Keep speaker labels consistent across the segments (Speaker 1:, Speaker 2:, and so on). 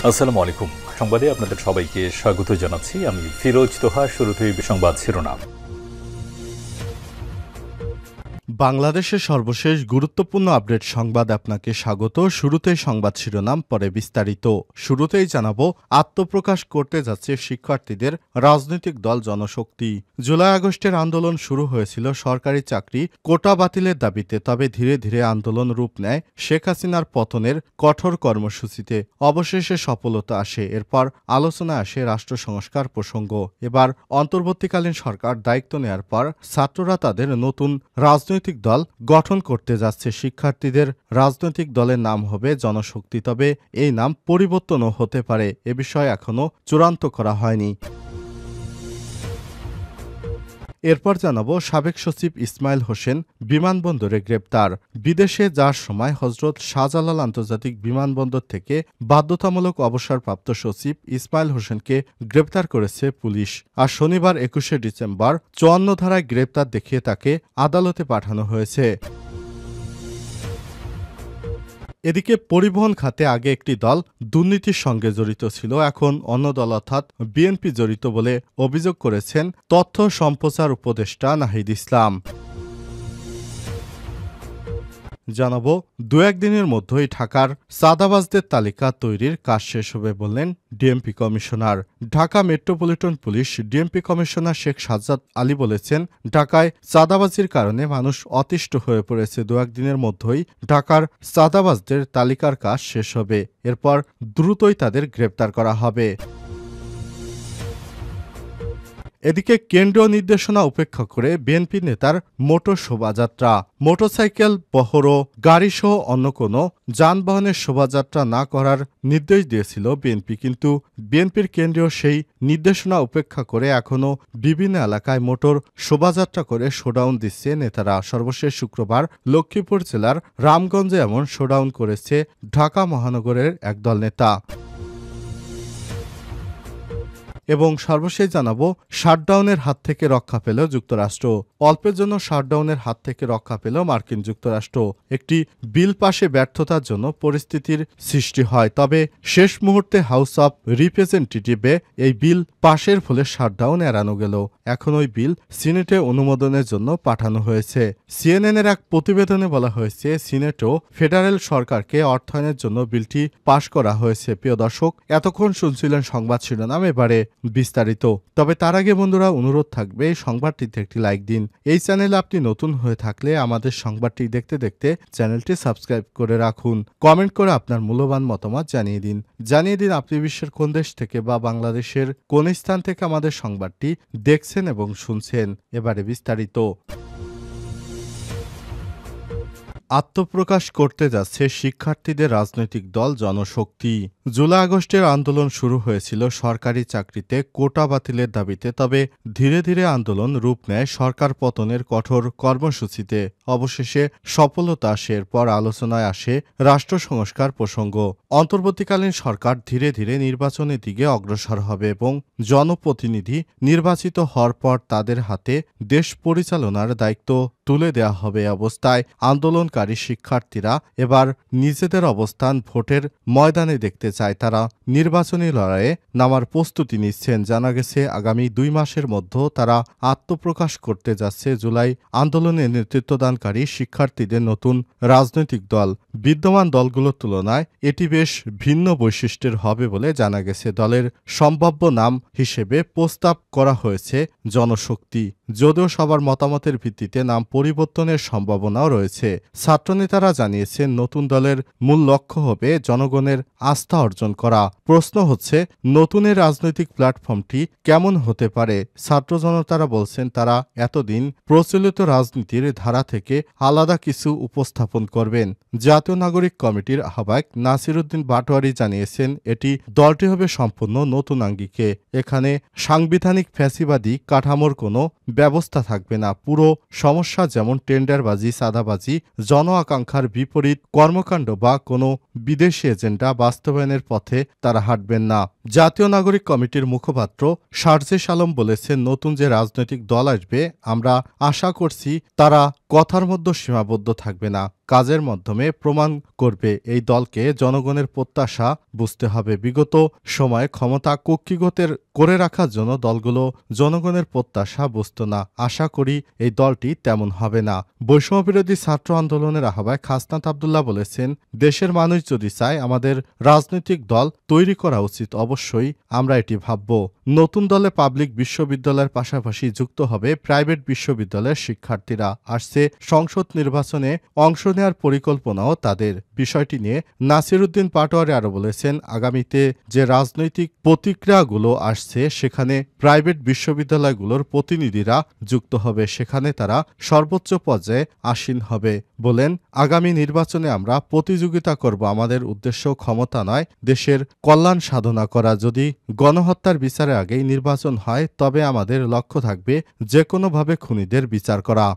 Speaker 1: আসসালামু আলাইকুম। সংবাদে আপনাদের সবাইকে স্বাগত জানাচ্ছি। আমি ফিরোজ তোহা। শুরুতেই সংবাদ শিরোনাম।
Speaker 2: বাংলাদেশের সর্বশেষ গুরুত্বপূর্ণ আপডেট সংবাদ আপনাকে স্বাগত। শুরুতেই সংবাদ শিরোনাম, পরে বিস্তারিত। শুরুতেই জানাবো, আত্মপ্রকাশ করতে যাচ্ছে শিক্ষার্থীদের রাজনৈতিক দল জনশক্তি। জুলাই আগস্টের আন্দোলন শুরু হয়েছিল সরকারি চাকরি কোটা বাতিলের দাবিতে, তবে ধীরে ধীরে আন্দোলন রূপ নেয় শেখ হাসিনার পতনের কঠোর কর্মসূচিতে। অবশেষে সফলতা আসে, এরপর আলোচনায় আসে রাষ্ট্র সংস্কার প্রসঙ্গ। এবার অন্তর্বর্তীকালীন সরকার দায়িত্ব নেয়ার পর ছাত্ররা তাদের নতুন রাজনৈতিক দল গঠন করতে যাচ্ছে। শিক্ষার্থীদের রাজনৈতিক দলের নাম হবে জনশক্তি, তবে এই নাম পরিবর্তনও হতে পারে। এ বিষয়ে এখনও চূড়ান্ত করা হয়নি। এরপর জানাবো, সাবেক সচিব ইসমাইল হোসেন বিমানবন্দরে গ্রেপ্তার। বিদেশে যাওয়ার সময় হজরত শাহজালাল আন্তর্জাতিক বিমানবন্দর থেকে বাধ্যতামূলক অবসরপ্রাপ্ত সচিব ইসমাইল হোসেনকে গ্রেপ্তার করেছে পুলিশ। আর শনিবার ২১শে ডিসেম্বর ৫৪ ধারায় গ্রেপ্তার দেখিয়ে তাকে আদালতে পাঠানো হয়েছে। এদিকে পরিবহন খাতে আগে একটি দল দুর্নীতির সঙ্গে জড়িত ছিল, এখন অন্য দল অর্থাৎ বিএনপি জড়িত বলে অভিযোগ করেছেন তথ্য সম্প্রচার উপদেষ্টা নাহিদ ইসলাম। জানাবো, দু একদিনের মধ্যেই ঢাকার চাঁদাবাজদের তালিকা তৈরির কাজ শেষ হবে বললেন DMP commissioner. Dhaka metropolitan police DMP commissioner Sheikh Sajjad Ali বলেছেন, ঢাকায় চাঁদাবাজির কারণে মানুষ অতিষ্ঠ হয়ে পড়েছে। দু একদিনের মধ্যেই ঢাকার চাঁদাবাজদের তালিকার কাজ শেষ হবে, এরপর দ্রুতই তাদের গ্রেপ্তার করা হবে। এদিকে কেন্দ্রীয় নির্দেশনা উপেক্ষা করে বিএনপি নেতার মোটর শোভাযাত্রা। মোটরসাইকেল, বহর, গাড়িসহ অন্য কোনো যানবাহনের শোভাযাত্রা না করার নির্দেশ দিয়েছিল বিএনপি, কিন্তু বিএনপির কেন্দ্রীয় সেই নির্দেশনা উপেক্ষা করে এখনও বিভিন্ন এলাকায় মোটর শোভাযাত্রা করে শোডাউন দিচ্ছে নেতারা। সর্বশেষ শুক্রবার লক্ষ্মীপুর জেলার রামগঞ্জে এমন শোডাউন করেছে ঢাকা মহানগরের একদল নেতা। এবং সর্বশেষ জানাবো, শাটডাউনের হাত থেকে রক্ষা পেল যুক্তরাষ্ট্র। অল্পের জন্য শাটডাউনের হাত থেকে রক্ষা পেল মার্কিন যুক্তরাষ্ট্র। একটি বিল পাশে ব্যর্থতার জন্য পরিস্থিতির সৃষ্টি হয়, তবে শেষ মুহূর্তে হাউস অব রিপ্রেজেন্টেটিভে এই বিল পাশের ফলে শাটডাউন এড়ানো গেল। এখন ওই বিল সিনেটে অনুমোদনের জন্য পাঠানো হয়েছে। সিএনএনের এক প্রতিবেদনে বলা হয়েছে, সিনেটও ফেডারেল সরকারকে অর্থায়নের জন্য বিলটি পাশ করা হয়েছে। প্রিয় দর্শক, এতক্ষণ শুনছিলেন সংবাদ শিরোনাম, এবারে বিস্তারিত। তবে তার আগে বন্ধুরা, অনুরোধ থাকবে সংবাদটিতে একটি লাইক দিন। এই চ্যানেলে আপনি নতুন হয়ে থাকলে আমাদের সংবাদটি দেখতে দেখতে চ্যানেলটি সাবস্ক্রাইব করে রাখুন। কমেন্ট করে আপনার মূল্যবান মতামত জানিয়ে দিন আপনি বিশ্বের কোন দেশ থেকে বা বাংলাদেশের কোন স্থান থেকে আমাদের সংবাদটি দেখছেন এবং শুনছেন। এবারে বিস্তারিত। আত্মপ্রকাশ করতে যাচ্ছে শিক্ষার্থীদের রাজনৈতিক দল জনশক্তি। জুলাই আগস্টের আন্দোলন শুরু হয়েছিল সরকারি চাকরিতে কোটা বাতিলের দাবিতে, তবে ধীরে ধীরে আন্দোলন রূপ নেয় সরকার পতনের কঠোর কর্মসূচিতে। অবশেষে সফলতা আসে, এরপর আলোচনায় আসে রাষ্ট্র সংস্কার প্রসঙ্গ। অন্তর্বর্তীকালীন সরকার ধীরে ধীরে নির্বাচনের দিকে অগ্রসর হবে এবং জনপ্রতিনিধি নির্বাচিত হওয়ার পর তাদের হাতে দেশ পরিচালনার দায়িত্ব তুলে দেওয়া হবে। অবস্থায় আন্দোলনকারী শিক্ষার্থীরা এবার নিজেদের অবস্থান ভোটের ময়দানে দেখতে চায়। তারা নির্বাচনী লড়াইয়ে নামার প্রস্তুতি নিচ্ছেন। জানা গেছে, আগামী 2 মাসের মধ্যে তারা আত্মপ্রকাশ করতে যাচ্ছে জুলাই আন্দোলনে নেতৃত্বদানকারী শিক্ষার্থীদের নতুন রাজনৈতিক দল। বিদ্যমান দলগুলোর তুলনায় এটি বেশ ভিন্ন বৈশিষ্ট্যের হবে বলে জানা গেছে। দলের সম্ভাব্য নাম হিসেবে প্রস্তাব করা হয়েছে জনশক্তি, যদিও সবার মতামতের ভিত্তিতে নাম পরিবর্তনের সম্ভাবনাও রয়েছে। ছাত্রনেতারা জানিয়েছেন, নতুন দলের মূল লক্ষ্য হবে জনগণের আস্থা অর্জন করা। প্রশ্ন হচ্ছে, নতুনের রাজনৈতিক প্ল্যাটফর্মটি কেমন হতে পারে? ছাত্র জনতারা বলছেন, তারা এতদিন প্রচলিত রাজনীতির ধারা থেকে আলাদা কিছু উপস্থাপন করবেন। জাতীয় নাগরিক কমিটির আহ্বায়ক নাসির উদ্দিন বাটোয়ারি জানিয়েছেন, দলটি হবে সম্পূর্ণ নতুন আঙ্গিকে। এখানে সাংবিধানিক ফ্যাসিবাদী কাঠামোর কোনো ব্যবস্থা থাকবে না। পুরো সমস্যা যেমন টেন্ডারবাজি, চাঁদাবাজি, জন আকাঙ্ক্ষার বিপরীত কর্মকাণ্ড বা কোনো বিদেশি এজেন্ডা বাস্তবায়নের পথে তারা হাঁটবেন না। জাতীয় নাগরিক কমিটির মুখপাত্র শারজিস আলম বলেছেন, নতুন যে রাজনৈতিক দল আসবে আমরা আশা করছি তারা কথার মধ্যে সীমাবদ্ধ থাকবে না, কাজের মাধ্যমে প্রমাণ করবে। এই দলকে জনগণের প্রত্যাশা বুঝতে হবে। বিগত সময়ে ক্ষমতা কুক্ষিগতের করে রাখার জন্য দলগুলো জনগণের প্রত্যাশা বুঝত না। আশা করি এই দলটি তেমন হবে না। বৈষম্যবিরোধী ছাত্র আন্দোলনের আহ্বায়ক হাসনাত আব্দুল্লাহ বলেছেন, দেশের মানুষ যদি চায় আমাদের রাজনৈতিক দল তৈরি করা উচিত, অবশ্যই আমরা এটি ভাবব। নতুন দলে পাবলিক বিশ্ববিদ্যালয়ের পাশাপাশি যুক্ত হবে প্রাইভেট বিশ্ববিদ্যালয়ের শিক্ষার্থীরা। আসছে সংসদ নির্বাচনে অংশ নেওয়ার পরিকল্পনাও তাদের। বিষয়টি নিয়ে নাসির উদ্দিন পাটোয়ারি আরও বলেছেন, আগামীতে যে রাজনৈতিক প্রতিক্রিয়াগুলো আসছে সেখানে প্রাইভেট বিশ্ববিদ্যালয়গুলোর প্রতিনিধিরা যুক্ত হবে, সেখানে তারা সর্বোচ্চ পর্যায়ে আসীন হবে। বলেন, আগামী নির্বাচনে আমরা প্রতিযোগিতা করব, আমাদের উদ্দেশ্য ক্ষমতা নয়, দেশের কল্যাণ সাধনা করা। যদি গণহত্যার বিচারের আগেই নির্বাচন হয় তবে আমাদের লক্ষ্য থাকবে যে কোনোভাবে খুনিদের বিচার করা।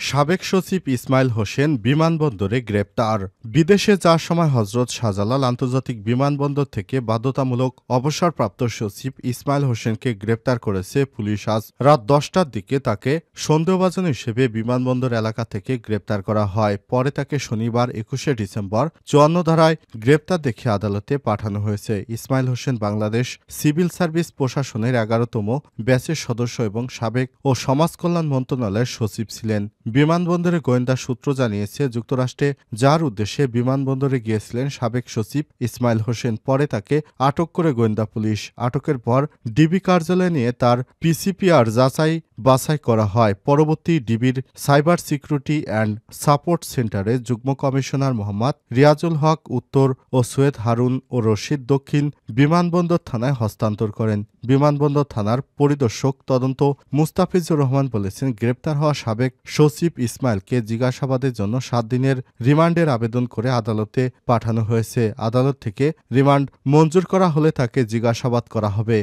Speaker 2: সাবেক সচিব ইসমাইল হোসেন বিমানবন্দরে গ্রেপ্তার। বিদেশে যাওয়ার সময় হজরত শাহজালাল আন্তর্জাতিক বিমানবন্দর থেকে বাধ্যতামূলক অবসরপ্রাপ্ত সচিব ইসমাইল হোসেনকে গ্রেপ্তার করেছে পুলিশ। আজ রাত 10টার দিকে তাকে সন্দেহভাজন হিসেবে বিমানবন্দর এলাকা থেকে গ্রেপ্তার করা হয়। পরে তাকে শনিবার 21শে ডিসেম্বর 54 ধারায় গ্রেপ্তার দেখে আদালতে পাঠানো হয়েছে। ইসমাইল হোসেন বাংলাদেশ সিভিল সার্ভিস প্রশাসনের 11তম ব্যাচের সদস্য এবং সাবেক ও সমাজকল্যাণ মন্ত্রণালয়ের সচিব ছিলেন। বিমানবন্দরে গোয়েন্দা সূত্র জানিয়েছে, যুক্তরাষ্ট্রে যার উদ্দেশ্যে বিমানবন্দরে গিয়েছিলেন সাবেক সচিব ইসমাইল হোসেন। পরে তাকে আটক করে গোয়েন্দা পুলিশ। আটকের পর ডিবি কার্যালয়ে নিয়ে তার পিসিপিআর যাচাই বাছাই করা হয়। পরবর্তী ডিবির সাইবার সিকিউরিটি অ্যান্ড সাপোর্ট সেন্টারে যুগ্ম কমিশনার মোহাম্মদ রিয়াজুল হক উত্তর ও সৈয়দ হারুন ও রশিদ দক্ষিণ বিমানবন্দর থানায় হস্তান্তর করেন। বিমানবন্দর থানার পরিদর্শক তদন্ত মুস্তাফিজুর রহমান বলেছেন, গ্রেপ্তার হওয়া সাবেক সচিব ইসমাইলকে জিজ্ঞাসাবাদের জন্য 7 দিনের রিমান্ডের আবেদন করে আদালতে পাঠানো হয়েছে। আদালত থেকে রিমান্ড মঞ্জুর করা হলে তাকে জিজ্ঞাসাবাদ করা হবে।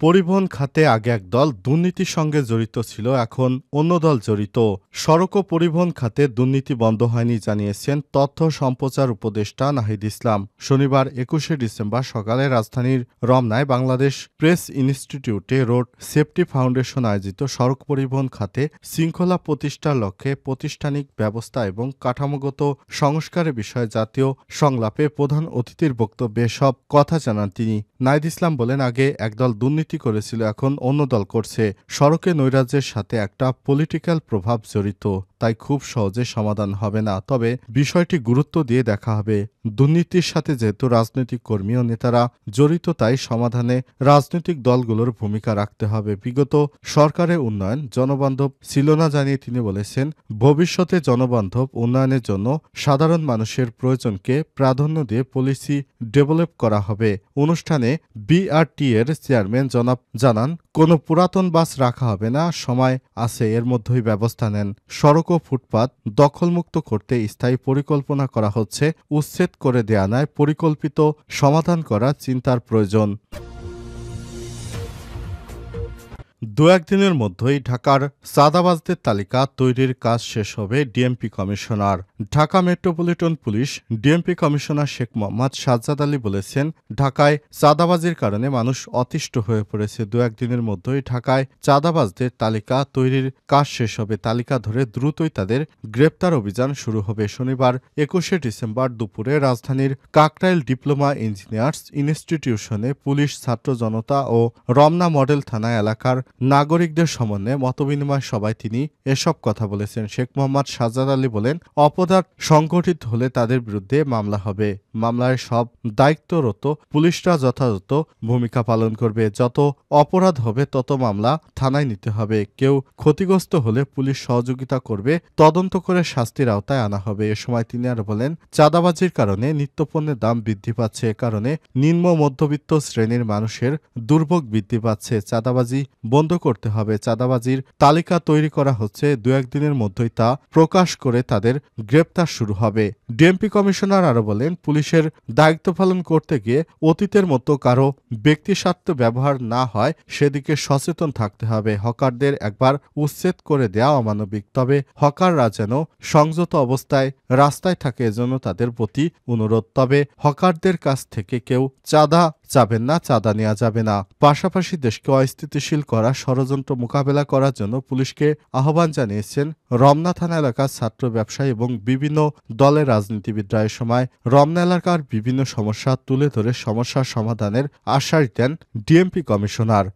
Speaker 2: পরিবহন খাতে আগে এক দল দুর্নীতির সঙ্গে জড়িত ছিল, এখন অন্য দল জড়িত। সড়ক ও পরিবহন খাতে দুর্নীতি বন্ধ হয়নি জানিয়েছেন তথ্য সম্প্রচার উপদেষ্টা নাহিদ ইসলাম। শনিবার 21শে ডিসেম্বর সকালে রাজধানীর রমনায় বাংলাদেশ প্রেস ইনস্টিটিউটে রোড সেফটি ফাউন্ডেশন আয়োজিত সড়ক পরিবহন খাতে শৃঙ্খলা প্রতিষ্ঠার লক্ষ্যে প্রাতিষ্ঠানিক ব্যবস্থা এবং কাঠামোগত সংস্কারের বিষয়ে জাতীয় সংলাপে প্রধান অতিথির বক্তব্যে সব কথা জানান তিনি। নাহিদ ইসলাম বলেন, আগে একদল দুর্নীতি করেছিল, এখন অন্য দল করছে। সড়কে নৈরাজ্যের সাথে একটা পলিটিক্যাল প্রভাব জড়িত, তাই খুব সহজে সমাধান হবে না, তবে বিষয়টি গুরুত্ব দিয়ে দেখা হবে। দুর্নীতির সাথে যেহেতু রাজনৈতিক কর্মী ও নেতারা জড়িত, তাই সমাধানে রাজনৈতিক দলগুলোর ভূমিকা রাখতে হবে। বিগত সরকারের উন্নয়ন জনবান্ধব ছিল না জানিয়ে তিনি বলেছেন, ভবিষ্যতে জনবান্ধব উন্নয়নের জন্য সাধারণ মানুষের প্রয়োজনকে প্রাধান্য দিয়ে পলিসি ডেভেলপ করা হবে। অনুষ্ঠানে বিআরটি এর চেয়ারম্যান জানান, কোনো পুরাতন বাস রাখা হবে না, সময় আছে, এর মধ্যেই ব্যবস্থা নেন। সড়ক ও ফুটপাত দখলমুক্ত করতে স্থায়ী পরিকল্পনা করা হচ্ছে, উচ্ছেদ করে দেয়া নয়, পরিকল্পিত সমাধান করা চিন্তার প্রয়োজন। 2-1 দিনের মধ্যেই ঢাকার চাঁদাবাজদের তালিকা তৈরির কাজ শেষ হবে DMP commissioner. Dhaka metropolitan police DMP commissioner Sheikh Mohammad Sajjad Ali বলেছেন, ঢাকায় চাঁদাবাজির কারণে মানুষ অতিষ্ঠ হয়ে পড়েছে। 2-1 দিনের মধ্যেই ঢাকায় চাঁদাবাজদের তালিকা তৈরির কাজ শেষ হবে। তালিকা ধরে দ্রুতই তাদের গ্রেপ্তার অভিযান শুরু হবে। শনিবার 21শে ডিসেম্বর দুপুরে রাজধানীর কাকরাইল ডিপ্লোমা ইঞ্জিনিয়ার্স ইনস্টিটিউশনে পুলিশ, ছাত্র জনতা ও রমনা মডেল থানা এলাকার নাগরিকদের সমন্বয়ে মতবিনিময় সভায় তিনি এসব কথা বলেছেন। শেখ মোহাম্মদ সাজ্জাদ আলী বলেন, অপরাধ সংঘটিত হলে তাদের বিরুদ্ধে মামলা হবে। মামলায় সব দায়িত্বরত পুলিশরা যথাযথ ভূমিকা পালন করবে। যত অপরাধ হবে তত মামলা থানায় নিতে হবে। কেউ ক্ষতিগ্রস্ত হলে পুলিশ সহযোগিতা করবে, তদন্ত করে শাস্তির আওতায় আনা হবে। এ সময় তিনি আরো বলেন, চাঁদাবাজির কারণে নিত্যপণ্যের দাম বৃদ্ধি পাচ্ছে, এ কারণে নিম্ন মধ্যবিত্ত শ্রেণীর মানুষের দুর্ভোগ বৃদ্ধি পাচ্ছে। চাঁদাবাজি বন্ধ বন্ধ করতে হবে। চাঁদাবাজির তালিকা তৈরি করা হচ্ছে, 2-1 দিনের মধ্যেই তা প্রকাশ করে তাদের গ্রেপ্তার শুরু হবে। ডিএমপি কমিশনার আরও বলেন, পুলিশের দায়িত্ব পালন করতে গিয়ে অতীতের মতো কারো ব্যক্তিস্বার্থ ব্যবহার না হয় সেদিকে সচেতন থাকতে হবে। হকারদের একবার উচ্ছেদ করে দেওয়া অমানবিক, তবে হকাররা যেন সংযত অবস্থায় রাস্তায় থাকে এজন্য তাদের প্রতি অনুরোধ। তবে হকারদের কাছ থেকে কেউ চাঁদা চাবেন না, চাঁদা নেওয়া যাবে না। পাশাপাশি দেশকে অস্থিতিশীল করা ষড়যন্ত্র মোকাবেলা করার জন্য পুলিশকে আহ্বান জানিয়েছেন রমনা থানা এলাকার ছাত্র ব্যবসায়ী এবং বিভিন্ন দলের রাজনীতিবিদরা। এ সময় রমনা এলাকার বিভিন্ন সমস্যা তুলে ধরে সমস্যার সমাধানের আশ্বাস দেন ডিএমপি কমিশনার।